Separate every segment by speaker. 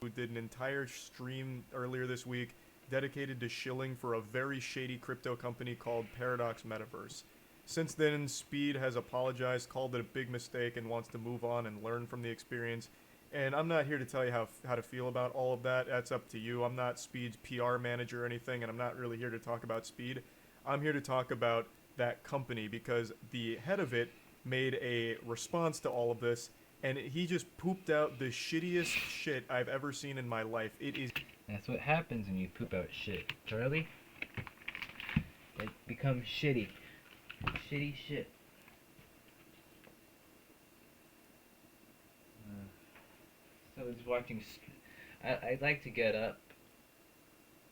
Speaker 1: who did an entire stream earlier this week dedicated to shilling for a very shady crypto company called Paradox Metaverse. Since then, Speed has apologized, called it a big mistake, and wants to move on and learn from the experience. And I'm not here to tell you how to feel about all of that. That's up to you. I'm not Speed's PR manager or anything, and I'm not really here to talk about Speed. I'm here to talk about that company because the head of it made a response to all of this, and he just pooped out the shittiest shit I've ever seen in my life. It is.
Speaker 2: That's what happens when you poop out shit, Charlie. It becomes shitty. Shitty shit. So I was watching. I like to get up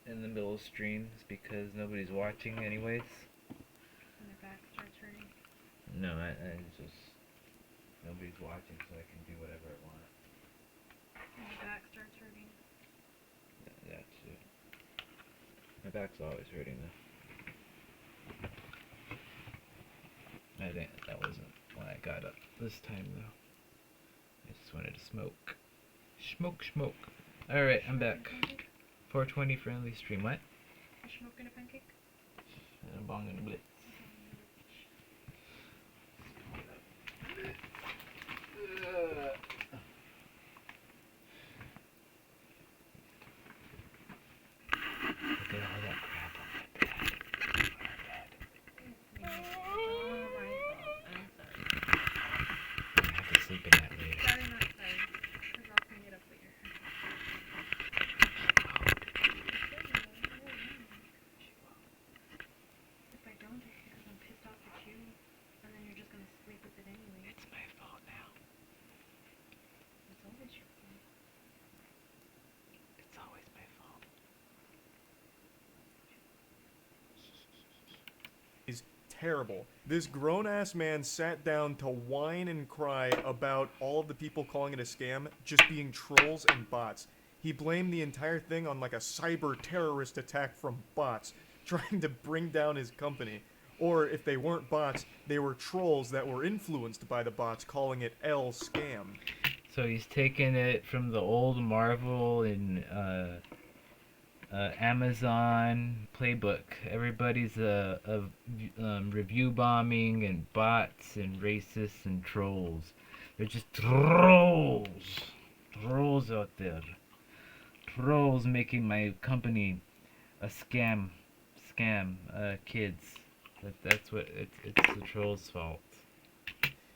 Speaker 2: in the middle of streams because nobody's watching, anyways.
Speaker 3: And their back starts hurting.
Speaker 2: No, I just nobody's watching, so I can do whatever I want.
Speaker 3: And your back starts hurting.
Speaker 2: That's it. My back's always hurting though. I think that wasn't when I got up this time though. I just wanted to smoke. Smoke. Alright, I'm back. 420 friendly stream. What?
Speaker 3: You're smoking a pancake?
Speaker 2: And a bong and a blitz. Look at all that crap on my bed.
Speaker 3: Oh my god, I'm sorry.
Speaker 2: I have to sleep in that later.
Speaker 3: Sorry, not sorry. Because I'll clean it up later. If I don't, it's because I'm pissed off at you. And then you're just gonna sleep with it anyway.
Speaker 2: It's my fault now.
Speaker 3: It's always your fault.
Speaker 2: It's always my fault.
Speaker 1: Is terrible. This grown-ass man sat down to whine and cry about all of the people calling it a scam just being trolls and bots. He blamed the entire thing on like a cyber terrorist attack from bots trying to bring down his company. Or if they weren't bots, they were trolls that were influenced by the bots calling it L scam.
Speaker 2: So he's taken it from the old Marvel and Amazon playbook. Everybody's review bombing and bots and racists and trolls. They're just trolls. Trolls out there. Trolls making my company a scam. Kids. That's what it's the trolls' fault.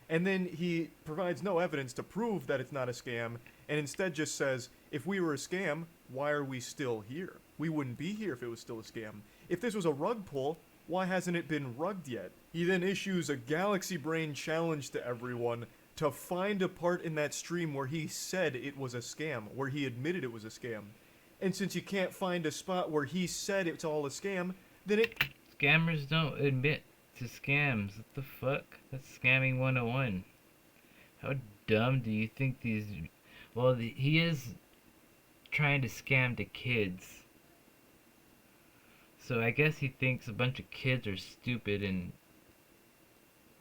Speaker 1: And then he provides no evidence to prove that it's not a scam, and instead just says, if we were a scam, why are we still here? We wouldn't be here if it was still a scam. If this was a rug pull, why hasn't it been rugged yet? He then issues a Galaxy Brain challenge to everyone to find a part in that stream where he said it was a scam, where he admitted it was a scam. And since you can't find a spot where he said it's all a scam, then it...
Speaker 2: Scammers don't admit to scams. What the fuck? That's scamming 101. How dumb do you think these... Well, he is trying to scam the kids. So I guess he thinks a bunch of kids are stupid and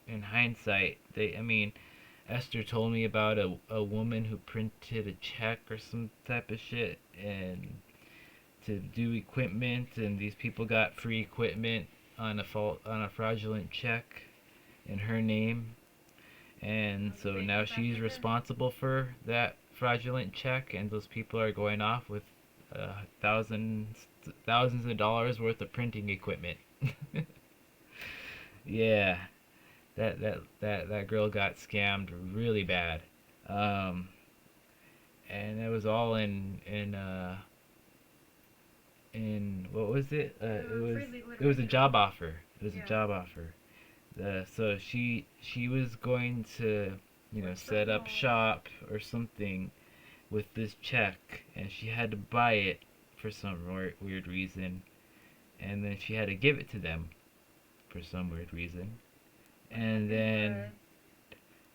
Speaker 2: in hindsight. Esther told me about a woman who printed a check or some type of shit and to do equipment, and these people got free equipment on a fraudulent check in her name, and so now she's responsible for that fraudulent check, and those people are going off with thousands of dollars worth of printing equipment. Yeah, that girl got scammed really bad, and it was all in what was it? It was a job offer. It was a job offer. So she was going to set up shop or something with this check, and she had to buy it for some weird reason, and then she had to give it to them for some weird reason, and then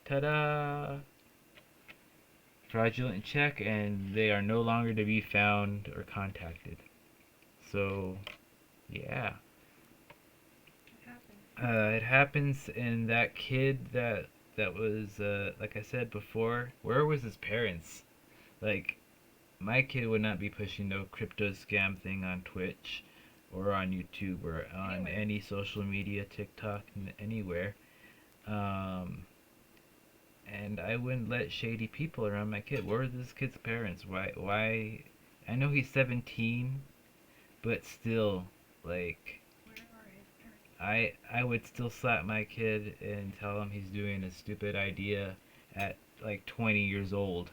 Speaker 2: ta-da! Fraudulent check, and they are no longer to be found or contacted. So, yeah. It happens, and that kid that was, like I said before, where was his parents? Like, my kid would not be pushing no crypto scam thing on Twitch or on YouTube or on any social media, TikTok, anywhere. Um, and I wouldn't let shady people around my kid. Where are this kid's parents? Why? I know he's 17, but still, like,
Speaker 3: Where are his parents?
Speaker 2: I would still slap my kid and tell him he's doing a stupid idea at like 20 years old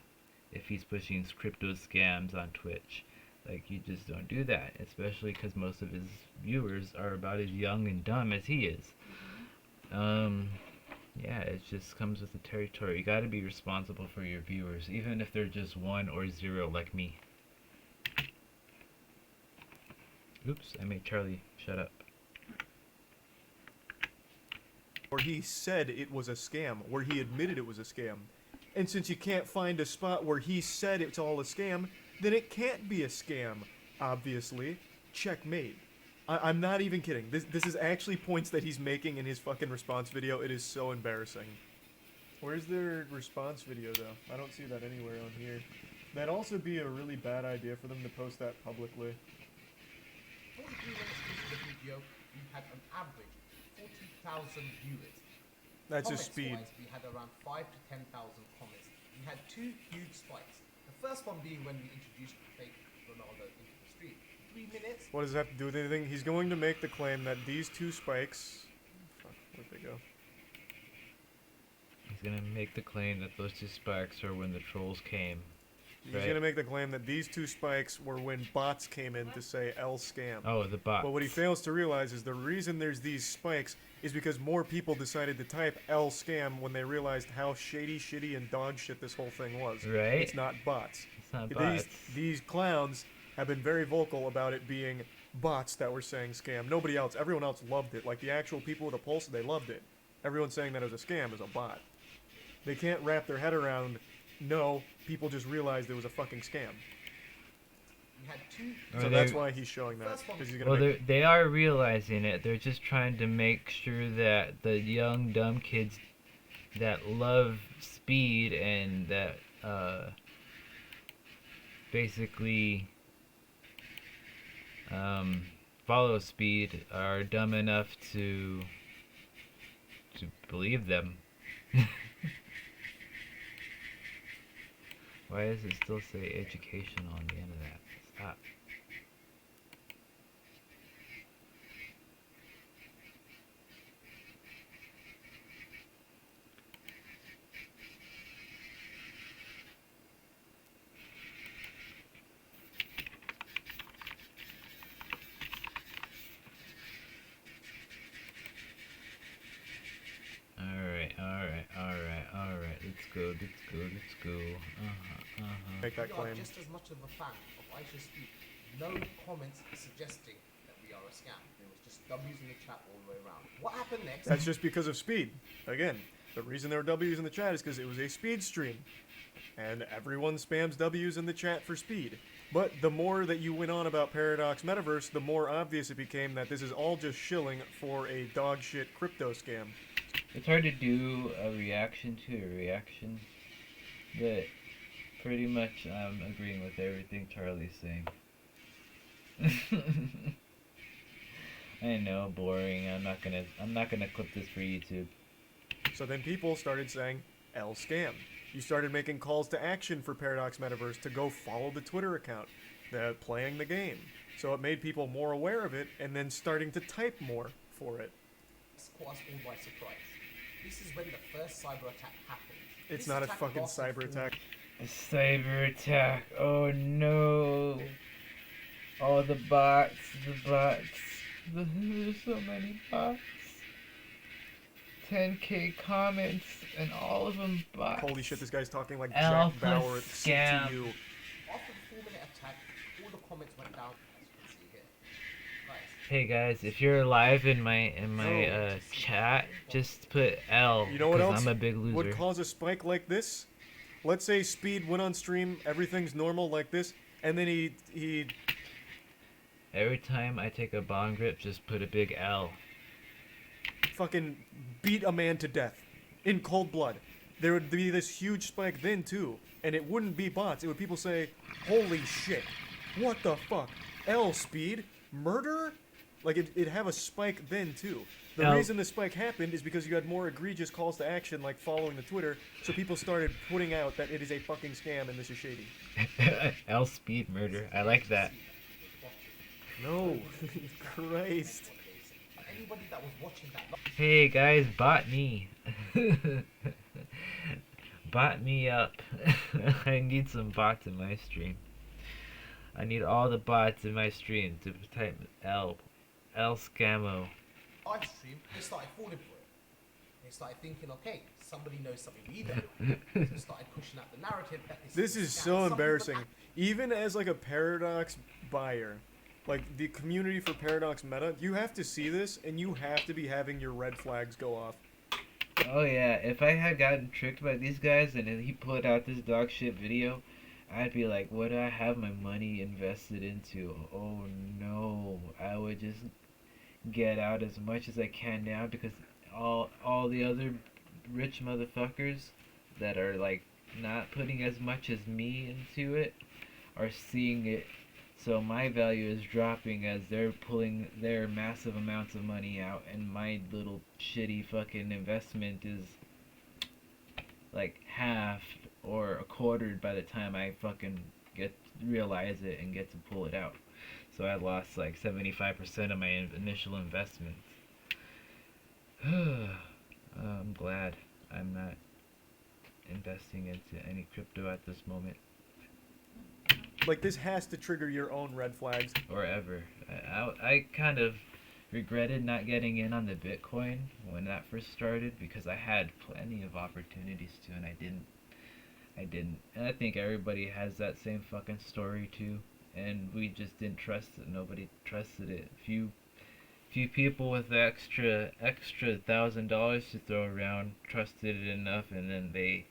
Speaker 2: if he's pushing crypto scams on Twitch. Like, you just don't do that, especially because most of his viewers are about as young and dumb as he is. Yeah, it just comes with the territory. You gotta be responsible for your viewers, even if they're just 1 or 0 like me. Oops, I made Charlie shut up.
Speaker 1: Where he said it was a scam, where he admitted it was a scam. And since you can't find a spot where he said it's all a scam, then it can't be a scam, obviously. Checkmate. I'm not even kidding. This is actually points that he's making in his fucking response video. It is so embarrassing. Where's their response video, though? I don't see that anywhere on here. That'd also be a really bad idea for them to post that publicly.
Speaker 4: 43 minutes into the video, we had an average 40,000 viewers.
Speaker 1: That's just speed.
Speaker 4: Comments-wise, we had around 5 to 10,000 comments. We had 2 huge spikes. The first one being when we introduced fake Ronaldo into the stream. 3 minutes.
Speaker 1: What does that have to do with anything? He's going to make the claim that these 2 spikes... Fuck, where'd they go?
Speaker 2: He's gonna make the claim that those 2 spikes are when the trolls came.
Speaker 1: He's
Speaker 2: Right.
Speaker 1: going to make the claim that these 2 spikes were when bots came in to say L scam.
Speaker 2: Oh, the bot.
Speaker 1: But what he fails to realize is the reason there's these spikes is because more people decided to type L scam when they realized how shady, shitty, and dog shit this whole thing was.
Speaker 2: Right?
Speaker 1: It's not bots.
Speaker 2: It's not bots.
Speaker 1: These clowns have been very vocal about it being bots that were saying scam. Nobody else, everyone else loved it. Like the actual people with a pulse, they loved it. Everyone saying that it was a scam is a bot. They can't wrap their head around, no, people just realized it was a fucking scam.
Speaker 4: We had 2.
Speaker 2: Or
Speaker 1: So
Speaker 2: they-
Speaker 1: that's why he's showing that. Because he's gonna
Speaker 2: Well,
Speaker 1: make
Speaker 2: they are realizing it. They're just trying to make sure that the young, dumb kids that love speed and that basically follow speed are dumb enough to believe them. Why does it still say education on the end of that? Stop. Alright. Let's go.
Speaker 1: make that
Speaker 4: We
Speaker 1: claim.
Speaker 4: are just as much of a fan of Aisha Speed. No comments suggesting that we are a scam. There was just W's in the chat all the way around. What happened next?
Speaker 1: That's just because of speed. Again, the reason there were W's in the chat is because it was a speed stream. And everyone spams W's in the chat for speed. But the more that you went on about Paradox Metaverse, the more obvious it became that this is all just shilling for a dog shit crypto scam.
Speaker 2: It's hard to do a reaction to a reaction, but pretty much I'm agreeing with everything Charlie's saying. I know, boring. I'm not gonna clip this for YouTube.
Speaker 1: So then people started saying, L scam. You started making calls to action for Paradox Metaverse to go follow the Twitter account, playing the game. So it made people more aware of it, and then starting to type more for it.
Speaker 4: This caught us all by surprise. This is when the first cyber attack happened.
Speaker 1: It's
Speaker 4: This
Speaker 1: not a
Speaker 4: attack
Speaker 1: fucking
Speaker 4: lasted
Speaker 1: cyber
Speaker 4: for-
Speaker 1: attack.
Speaker 2: A cyber attack. Oh no. All the bots. There's so many bots. 10k comments and all of them bots.
Speaker 1: Holy shit, this guy's talking like
Speaker 2: Alpha
Speaker 1: Jack Bauer at
Speaker 2: scam.
Speaker 1: CTU.
Speaker 4: After the 4-minute attack, all the comments went down, as you can see here. Guys,
Speaker 2: Hey guys, if you're live in my chat, just put L.
Speaker 1: You know what
Speaker 2: 'cause
Speaker 1: else
Speaker 2: I'm a big loser.
Speaker 1: would cause a spike like this? Let's say Speed went on stream, everything's normal like this, and then he
Speaker 2: Every time I take a bong rip, just put a big L.
Speaker 1: fucking beat a man to death in cold blood. There would be this huge spike then too, and it wouldn't be bots. It would people say, "Holy shit, what the fuck? L speed murder?" Like it'd have a spike then too. The
Speaker 2: L-
Speaker 1: reason the spike happened is because you had more egregious calls to action, like following the Twitter, so people started putting out that it is a fucking scam and this is shady.
Speaker 2: L speed murder. I like that.
Speaker 1: No, Christ.
Speaker 4: Anybody that was watching that live,
Speaker 2: Hey guys, bot me. Bot me up. I need some bots in my stream. I need all the bots in my stream to type L scammo.
Speaker 4: live stream, they started falling for it. They started thinking, okay, somebody knows something we don't. So they started pushing out the narrative that
Speaker 1: This is
Speaker 4: scam.
Speaker 1: so
Speaker 4: Some
Speaker 1: embarrassing.
Speaker 4: people
Speaker 1: Even as like a Paradox buyer, like the community for Paradox Meta, you have to see this and you have to be having your red flags go off.
Speaker 2: Oh yeah, if I had gotten tricked by these guys and then he put out this dog shit video, I'd be like, what do I have my money invested into? Oh no, I would just get out as much as I can now because all the other rich motherfuckers that are like not putting as much as me into it are seeing it, so my value is dropping as they're pulling their massive amounts of money out and my little shitty fucking investment is like half or a quartered by the time I fucking realize it and get to pull it out. So I lost like 75% of my initial investments. I'm glad I'm not investing into any crypto at this moment
Speaker 1: Like this has to trigger your own red flags.
Speaker 2: or ever. I kind of regretted not getting in on the Bitcoin when that first started because I had plenty of opportunities to and I didn't. And I think everybody has that same fucking story too. And we just didn't trust it. Nobody trusted it. Few people with extra $1,000 to throw around trusted it enough, and then they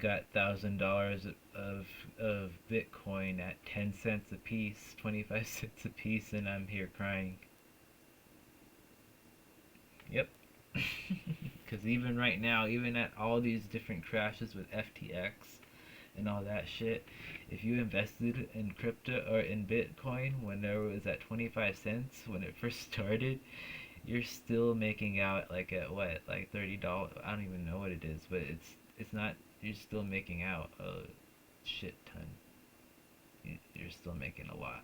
Speaker 2: got $1,000 of Bitcoin at 10 cents a piece, 25 cents a piece, and I'm here crying. Yep. Because even right now, even at all these different crashes with FTX and all that shit, if you invested in crypto or in Bitcoin when there was at 25 cents when it first started, you're still making out like at what, like $30? I don't even know what it is, but it's not. You're still making out a shit ton. You're still making a lot.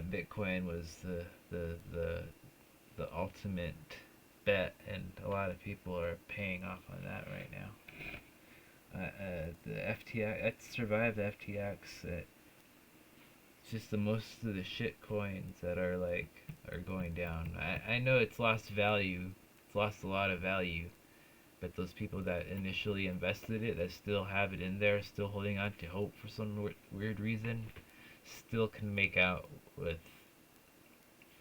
Speaker 2: Bitcoin was the ultimate bet, and a lot of people are paying off on that right now. The FTX, it survived the FTX. It's just the most of the shit coins that are going down. I know it's lost value. It's lost a lot of value. But those people that initially invested it, that still have it in there, still holding on to hope for some weird reason, still can make out with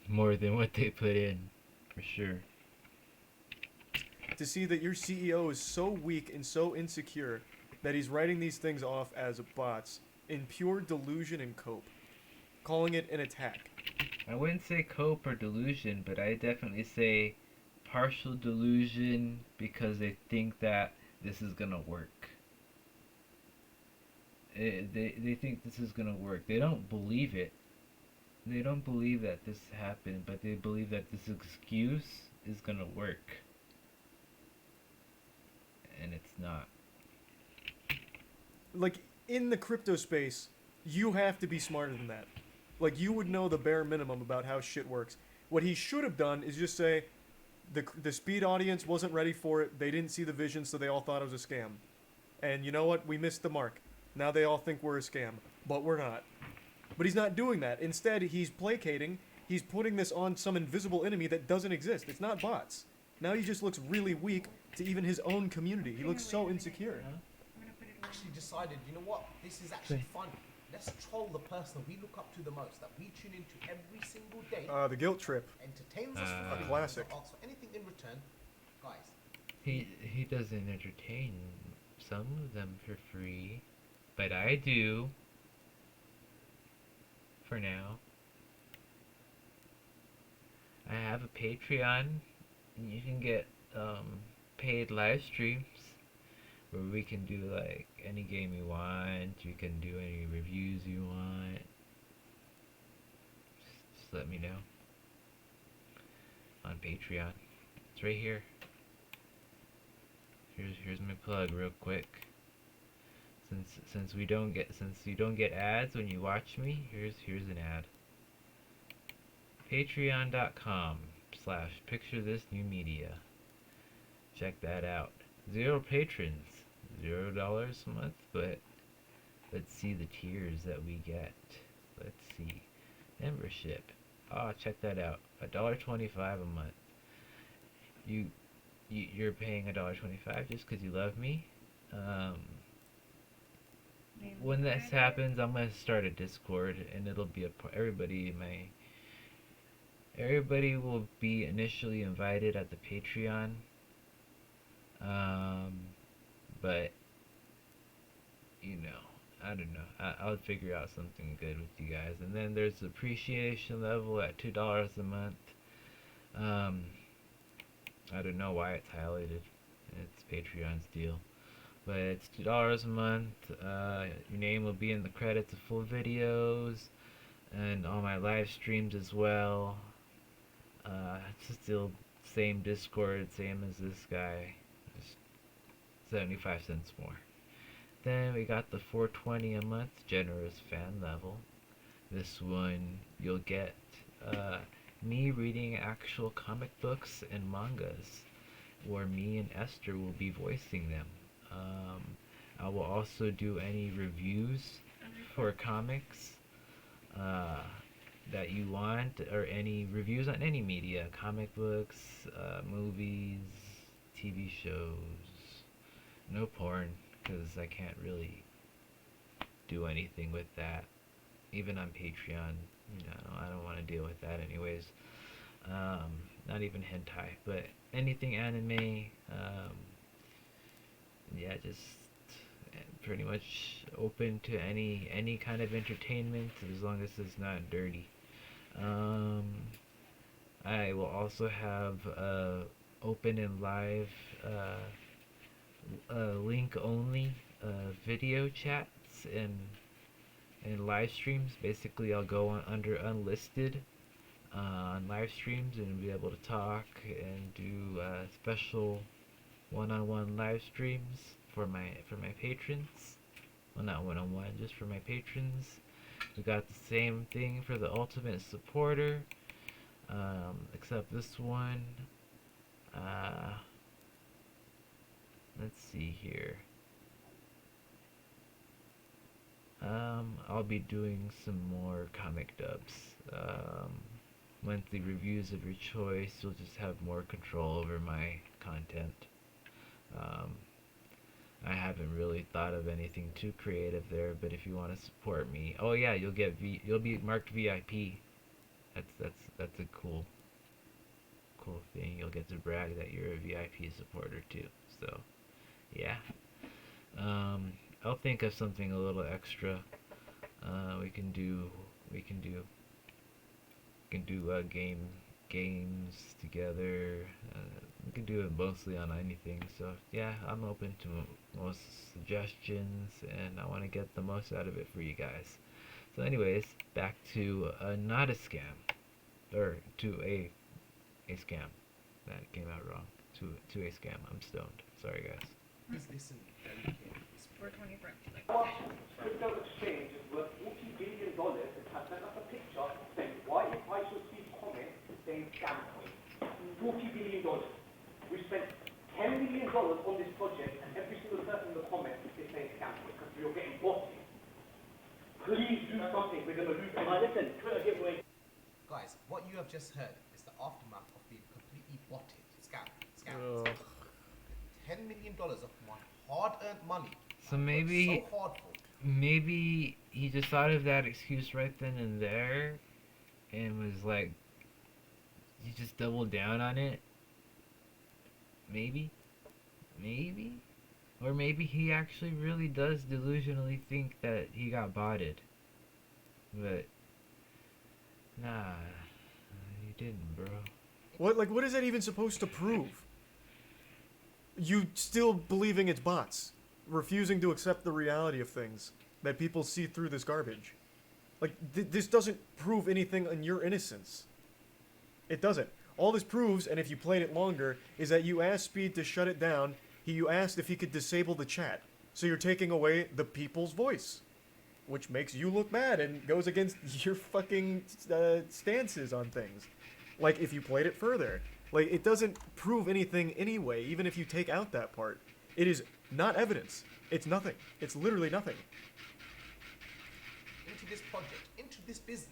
Speaker 2: more than what they put in, for sure.
Speaker 1: To see that your CEO is so weak and so insecure that he's writing these things off as bots in pure delusion and cope, calling it an attack.
Speaker 2: I wouldn't say cope or delusion, but I definitely say partial delusion because they think that this is gonna work. They think this is gonna work. They don't believe it. They don't believe that this happened, but they believe that this excuse is gonna work. And it's not.
Speaker 1: Like, in the crypto space, you have to be smarter than that. Like, you would know the bare minimum about how shit works. What he should have done is just say, the speed audience wasn't ready for it, they didn't see the vision, so they all thought it was a scam. And you know what? We missed the mark. Now they all think we're a scam. But we're not. But he's not doing that. Instead, he's placating, he's putting this on some invisible enemy that doesn't exist. It's not bots. Now he just looks really weak to even his own community. He looks so insecure.
Speaker 3: I'm gonna put it away.
Speaker 4: actually decided, you know what, this is actually fun. Let's troll the person we look up to the most, that we tune into every single day,
Speaker 1: The guilt trip.
Speaker 4: entertains us for fun,
Speaker 1: Classic.
Speaker 4: doesn't ask for anything in return. Guys,
Speaker 2: He doesn't entertain some of them for free, but I do. For now. I have a Patreon you can get paid live streams where we can do like any game you want. You can do any reviews you want. Just let me know on Patreon. It's right here. Here's my plug real quick. Since you don't get ads when you watch me, here's an ad. Patreon.com/PictureThisNewMedia. Check that out. 0 patrons, $0 a month, but let's see the tiers that we get. Let's see. Membership. Oh, check that out. $1.25 a month. You're paying $1.25 just because you love me. When this happens, I'm gonna start a Discord, and it'll be everybody will be initially invited at the Patreon. But you know, I don't know. I'll figure out something good with you guys. And then there's the appreciation level at $2 a month. I don't know why it's highlighted. It's Patreon's deal. But it's $2 a month. Your name will be in the credits of full videos and all my live streams as well. It's still same Discord, same as this guy. Just 75 cents more. Then we got the $4.20 a month generous fan level. This one you'll get me reading actual comic books and mangas, where me and Esther will be voicing them. I will also do any reviews for comics that you want, or any reviews on any media, comic books, movies, TV shows. No porn, because I can't really do anything with that. Even on Patreon, I don't want to deal with that anyways. Not even hentai, but anything anime, yeah, just pretty much open to any kind of entertainment as long as it's not dirty. I will also have open and live link only video chats and live streams. Basically, I'll go under unlisted on live streams and be able to talk and do special one-on-one live streams for my patrons. Well, not one-on-one, just for my patrons. We got the same thing for the ultimate supporter, except this one. Let's see here. I'll be doing some more comic dubs. Monthly reviews of your choice. You'll just have more control over my content. I haven't really thought of anything too creative there, but if you want to support me, oh yeah, you'll be marked VIP. That's a cool thing. You'll get to brag that you're a VIP supporter too. So, yeah. I'll think of something a little extra. We can do games together. We can do it mostly on anything. So yeah, I'm open to most suggestions, and I want to get the most out of it for you guys. So anyways, back to not a scam, or to a scam. That came out wrong. To a scam. I'm stoned. Sorry guys.
Speaker 4: Please listen very carefully.
Speaker 3: 420 for
Speaker 5: Crypto exchange is worth $40 billion and has sent us a picture saying, why if I should see comments saying scam coin? $40 billion. We spent $10 million on this project, and every single person in the comments is saying scam coin because we are getting botted. Please do something. We're going to lose money. Listen, Twitter giveaway.
Speaker 4: Guys, what you have just heard is the aftermath of being completely botted. Scam.
Speaker 1: Ugh.
Speaker 4: $10 million of my hard-earned money.
Speaker 2: So
Speaker 4: I worked
Speaker 2: maybe
Speaker 4: so hard for.
Speaker 2: maybe he just thought of that excuse right then and there, and was like, he just doubled down on it. Maybe, or maybe he actually really does delusionally think that he got botted. But nah, he didn't, bro.
Speaker 1: What is that even supposed to prove? You still believing it's bots, refusing to accept the reality of things, that people see through this garbage. Like, this doesn't prove anything on your innocence. It doesn't. All this proves, and if you played it longer, is that you asked Speed to shut it down. You asked if he could disable the chat. So you're taking away the people's voice, which makes you look bad and goes against your fucking stances on things. Like, if you played it further. Like, it doesn't prove anything anyway, even if you take out that part. It is not evidence. It's nothing. It's literally nothing.
Speaker 4: Into this project, into this business.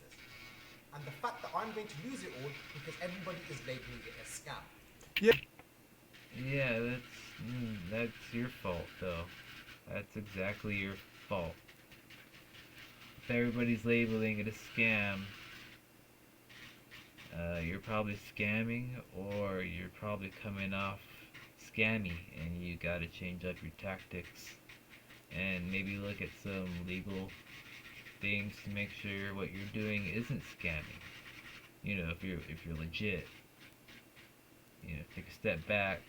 Speaker 4: And the fact that I'm going to lose it all because everybody is labeling it a scam.
Speaker 1: Yeah.
Speaker 2: Yeah, that's your fault, though. That's exactly your fault. If everybody's labeling it a scam, you're probably scamming, or you're probably coming off scammy, and you gotta change up your tactics, and maybe look at some legal things to make sure what you're doing isn't scamming. You know, if you're legit, you know, take a step back.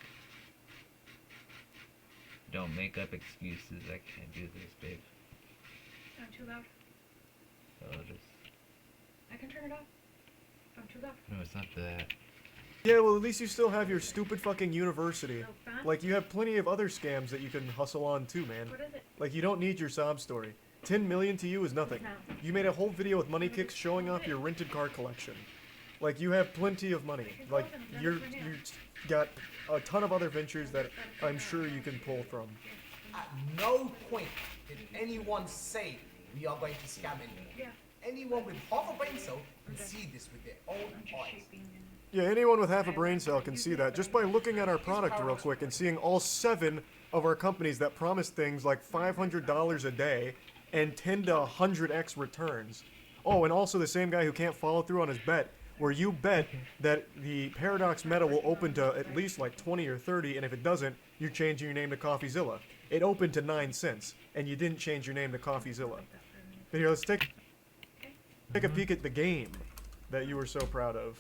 Speaker 2: Don't make up excuses. I can't do this, babe.
Speaker 3: I'm too loud.
Speaker 2: So just
Speaker 3: I can turn it off. I'm too loud.
Speaker 2: no, it's not that.
Speaker 1: Yeah, well, at least you still have your stupid fucking university.
Speaker 3: So fast.
Speaker 1: Like, you have plenty of other scams that you can hustle on too, man.
Speaker 3: What is it?
Speaker 1: Like, you don't need your sob story. 10 million to you is nothing.
Speaker 3: No.
Speaker 1: You made a whole video with money kicks showing off your rented car collection. Like, you have plenty of money. Like, you got a ton of other ventures that I'm sure you can pull from.
Speaker 4: At no point did anyone say we are going to scam anyone.
Speaker 3: Yeah.
Speaker 4: Anyone with half a brain cell can see this with their own
Speaker 3: I'm just
Speaker 4: eyes.
Speaker 3: shaping and
Speaker 1: Yeah, anyone with half a brain cell can see that just by looking at our product real quick and seeing all 7 of our companies that promise things like $500 a day and 10 to 100x returns. Oh, and also the same guy who can't follow through on his bet, where you bet that the Paradox Meta will open to at least like 20 or 30, and if it doesn't, you're changing your name to CoffeeZilla. It opened to 9 cents, and you didn't change your name to CoffeeZilla. But here, let's take a peek at the game that you were so proud of.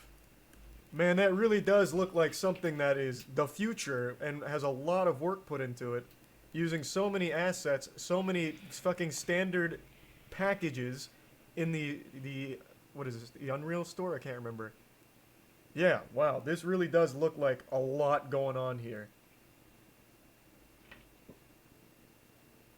Speaker 1: Man, that really does look like something that is the future and has a lot of work put into it. Using so many assets, so many fucking standard packages in the what is this, the Unreal Store? I can't remember. Yeah, wow, this really does look like a lot going on here.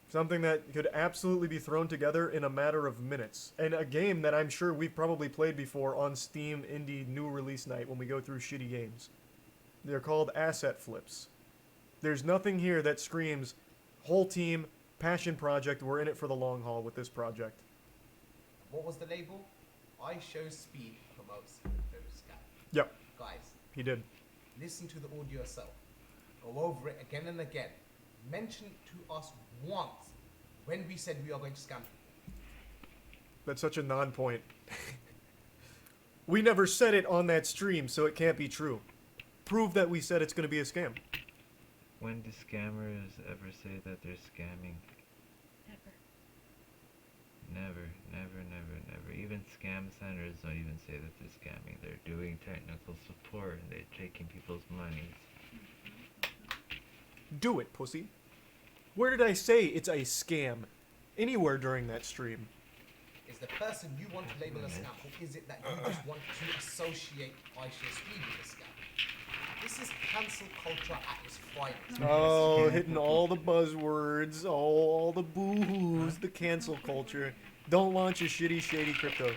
Speaker 1: Something that could absolutely be thrown together in a matter of minutes. And a game that I'm sure we've probably played before on Steam Indie New Release Night when we go through shitty games. They're called asset flips. There's nothing here that screams, whole team, passion project, we're in it for the long haul with this project.
Speaker 4: What was the label? I Show Speed promotes no scam.
Speaker 1: Yep,
Speaker 4: Guys,
Speaker 1: he did.
Speaker 4: listen to the audio yourself. Go over it again and again. Mention to us once when we said we are going to scam people.
Speaker 1: That's such a non-point. We never said it on that stream, so it can't be true. Prove that we said it's going to be a scam.
Speaker 2: When do scammers ever say that they're scamming?
Speaker 3: never.
Speaker 2: Never. Even scam centers don't even say that they're scamming. They're doing technical support and they're taking people's money.
Speaker 1: Do it, pussy. Where did I say it's a scam? Anywhere during that stream.
Speaker 4: Is the person you want to label a scam, or is it that you just want to associate I Show Speed with a scam? This is cancel culture at its finest.
Speaker 1: Oh, hitting all the buzzwords, all the boo-hoos, the cancel culture. Don't launch a shitty, shady crypto.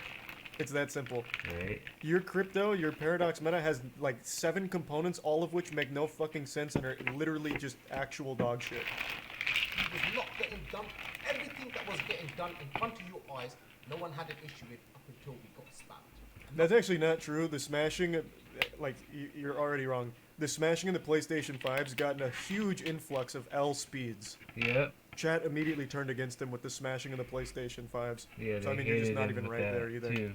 Speaker 1: It's that simple.
Speaker 2: Right?
Speaker 1: Your crypto, your Paradox Meta has like 7 components, all of which make no fucking sense and are literally just actual dog shit.
Speaker 4: It was not getting done. Everything that was getting done in front of your eyes, no one had an issue with up until we got spammed.
Speaker 1: That's actually not true. The smashing, like, you're already wrong. The smashing in the PlayStation 5's gotten a huge influx of L speeds.
Speaker 2: Yep.
Speaker 1: Chat immediately turned against him with the smashing in the PlayStation 5's.
Speaker 2: Yeah,
Speaker 1: So I
Speaker 2: they
Speaker 1: mean, you're just
Speaker 2: hated
Speaker 1: not
Speaker 2: him
Speaker 1: even
Speaker 2: with
Speaker 1: right
Speaker 2: that,
Speaker 1: there either.
Speaker 2: Too.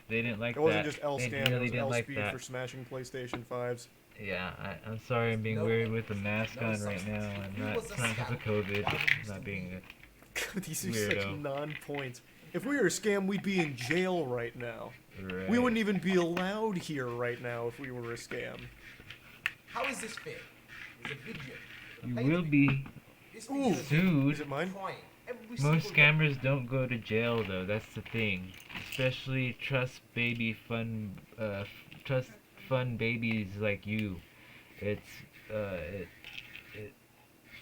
Speaker 2: They didn't like
Speaker 1: It wasn't
Speaker 2: that.
Speaker 1: just L
Speaker 2: They
Speaker 1: scam, it
Speaker 2: really
Speaker 1: was
Speaker 2: didn't
Speaker 1: L
Speaker 2: like
Speaker 1: speed
Speaker 2: that.
Speaker 1: for smashing PlayStation 5's.
Speaker 2: Yeah, I'm sorry I'm being
Speaker 4: No-
Speaker 2: weird with the mask
Speaker 4: no
Speaker 2: on right
Speaker 4: substance.
Speaker 2: now.
Speaker 4: If
Speaker 2: I'm
Speaker 4: it
Speaker 2: not
Speaker 4: was a
Speaker 2: trying because of
Speaker 4: scam,
Speaker 2: COVID.
Speaker 4: why would you
Speaker 2: Not
Speaker 4: still
Speaker 2: being
Speaker 4: do
Speaker 2: a
Speaker 1: These are such
Speaker 2: Weirdo.
Speaker 1: non-points. If we were a scam, we'd be in jail right now.
Speaker 2: Right.
Speaker 1: We wouldn't even be allowed here right now if we were a scam.
Speaker 4: How is this fair? There's a video.
Speaker 2: You
Speaker 4: Play the
Speaker 2: will
Speaker 4: video.
Speaker 2: be
Speaker 4: This
Speaker 1: Ooh.
Speaker 4: video is
Speaker 2: sued.
Speaker 1: Is it mine?
Speaker 4: crying every
Speaker 2: Most
Speaker 4: single day.
Speaker 2: scammers don't go to jail though. That's the thing. Especially trust fun babies like you. It's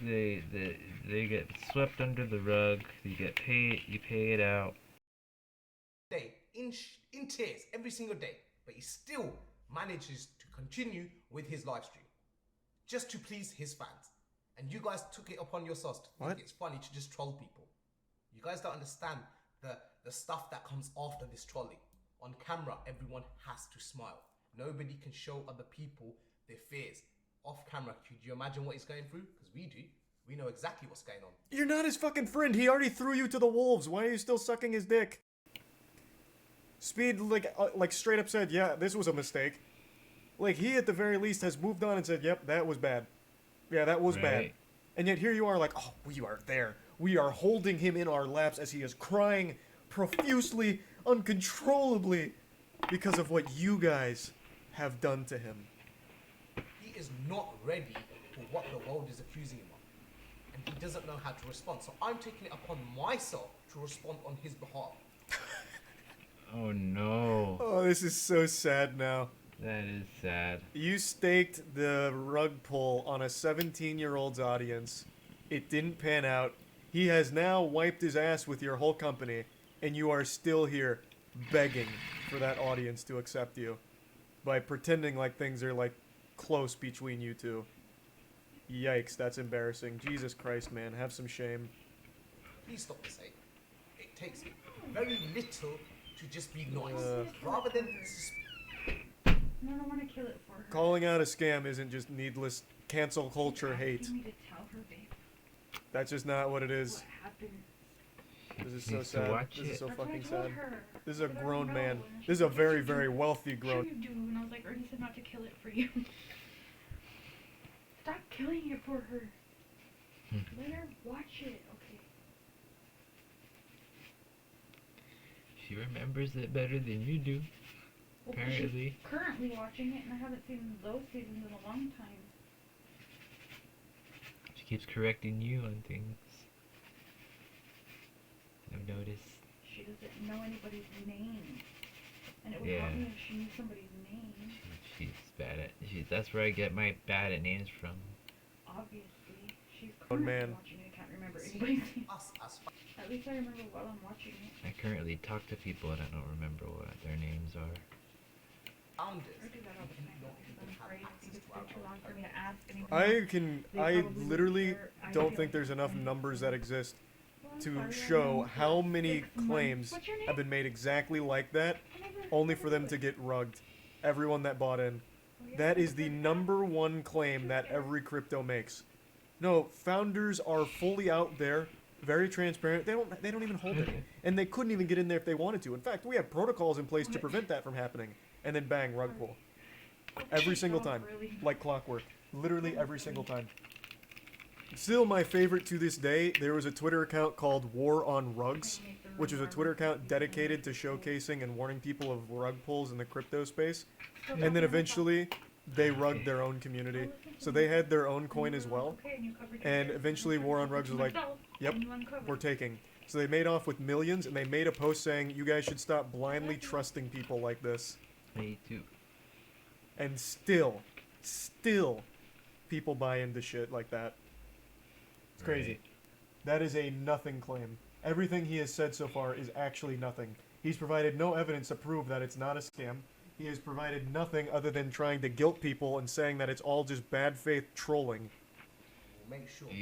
Speaker 2: they get swept under the rug. You pay it out.
Speaker 4: Day in tears every single day, but he still manages to continue with his live stream just to please his fans. And you guys took it upon yourselves to think
Speaker 1: What?
Speaker 4: it's funny to just troll people. You guys don't understand the stuff that comes after this trolling. On camera, everyone has to smile. Nobody can show other people their fears. Off camera, could you imagine what he's going through? Because we do. We know exactly what's going on.
Speaker 1: You're not his fucking friend. He already threw you to the wolves. Why are you still sucking his dick? Speed, like straight up said, yeah, this was a mistake. Like, he at the very least has moved on and said, yep, that was bad. Yeah, that was bad.
Speaker 2: Right.
Speaker 1: And yet here you are like, oh, we are there. We are holding him in our laps as he is crying profusely, uncontrollably, because of what you guys have done to him.
Speaker 4: He is not ready for what the world is accusing him of. And he doesn't know how to respond. So I'm taking it upon myself to respond on his behalf.
Speaker 2: Oh no.
Speaker 1: Oh, this is so sad now.
Speaker 2: That is sad.
Speaker 1: You staked the rug pull on a 17-year-old's audience. It didn't pan out. He has now wiped his ass with your whole company, and you are still here begging for that audience to accept you by pretending like things are, like, close between you two. Yikes, that's embarrassing. Jesus Christ, man, have some shame.
Speaker 4: Please stop this hate. It takes very little to just be nice.
Speaker 1: Uh.
Speaker 4: Rather than
Speaker 3: No, I don't want to kill it for her.
Speaker 1: Calling out a scam isn't just needless cancel culture hate.
Speaker 3: Asking me to tell her, babe,
Speaker 1: That's just not what it is.
Speaker 3: what happened.
Speaker 1: This is so
Speaker 2: Needs to
Speaker 1: sad.
Speaker 2: watch
Speaker 1: This is
Speaker 2: it.
Speaker 1: so
Speaker 3: That's what I
Speaker 1: fucking
Speaker 3: told
Speaker 1: sad.
Speaker 3: her.
Speaker 1: This is a
Speaker 3: I said, I
Speaker 1: grown
Speaker 3: don't
Speaker 1: man.
Speaker 3: know. And she
Speaker 1: This is a
Speaker 3: said,
Speaker 1: very,
Speaker 3: "Yes, you
Speaker 1: very
Speaker 3: do.
Speaker 1: wealthy
Speaker 3: Sure
Speaker 1: grown.
Speaker 3: you do." And I was like, Ernie said not to kill it for you. Stop killing it for her. Let her watch it, okay?
Speaker 2: She remembers it better than you do.
Speaker 3: Well, 'cause
Speaker 2: Apparently.
Speaker 3: she's currently watching it, and I haven't seen those seasons in a long time.
Speaker 2: She keeps correcting you on things. I've noticed.
Speaker 3: She doesn't know anybody's name. And it would
Speaker 2: Yeah.
Speaker 3: help me if she knew somebody's name.
Speaker 2: She's bad at. That's where I get my bad at names from.
Speaker 3: Obviously. She's
Speaker 1: Oh,
Speaker 3: currently
Speaker 1: man.
Speaker 3: watching it. I can't remember anybody's name.
Speaker 4: us as
Speaker 3: At least I remember while I'm watching it.
Speaker 2: I currently talk to people and I don't remember what their names are.
Speaker 4: founders.
Speaker 3: I do that all the
Speaker 4: do
Speaker 3: time.
Speaker 4: not
Speaker 3: Because
Speaker 4: even
Speaker 3: I'm
Speaker 4: have
Speaker 3: afraid if
Speaker 4: access
Speaker 3: it's
Speaker 4: to our
Speaker 3: been too long for
Speaker 4: own
Speaker 3: me to ask anything.
Speaker 1: I
Speaker 3: probably
Speaker 1: literally
Speaker 3: wouldn't care. I
Speaker 1: don't
Speaker 3: feel
Speaker 1: think
Speaker 3: like
Speaker 1: there's enough
Speaker 3: I'm-
Speaker 1: numbers that exist
Speaker 3: Well, I'm
Speaker 1: to
Speaker 3: sorry, I
Speaker 1: show
Speaker 3: know
Speaker 1: how
Speaker 3: for
Speaker 1: many
Speaker 3: 6 months.
Speaker 1: claims
Speaker 3: What's your name?
Speaker 1: have been made exactly like that,
Speaker 3: I never-
Speaker 1: only for them to get rugged. Everyone that bought in.
Speaker 3: Oh, yeah,
Speaker 1: That
Speaker 3: I
Speaker 1: is the
Speaker 3: forgot.
Speaker 1: number one claim that every crypto makes. No, founders are fully out there, very transparent. They don't even hold any. And they couldn't even get in there if they wanted to. In fact, we have protocols in place to prevent that from happening. And then bang, rug pull. Every single
Speaker 3: Oh,
Speaker 1: time.
Speaker 3: really?
Speaker 1: Like clockwork. Literally every single time. Still my favorite to this day, there was a Twitter account called War on Rugs, which was a Twitter account dedicated to showcasing and warning people of rug pulls in the crypto space. And then eventually, they rugged their own community. So they had their own coin as well. And eventually War on Rugs was like, yep, we're taking. So they made off with millions, and they made a post saying, you guys should stop blindly trusting people like this.
Speaker 2: Me too.
Speaker 1: And still, people buy into shit like that. It's crazy.
Speaker 2: Right.
Speaker 1: That is a nothing claim. Everything he has said so far is actually nothing. He's provided no evidence to prove that it's not a scam. He has provided nothing other than trying to guilt people and saying that it's all just bad faith trolling.
Speaker 4: We'll make sure.
Speaker 2: Yep.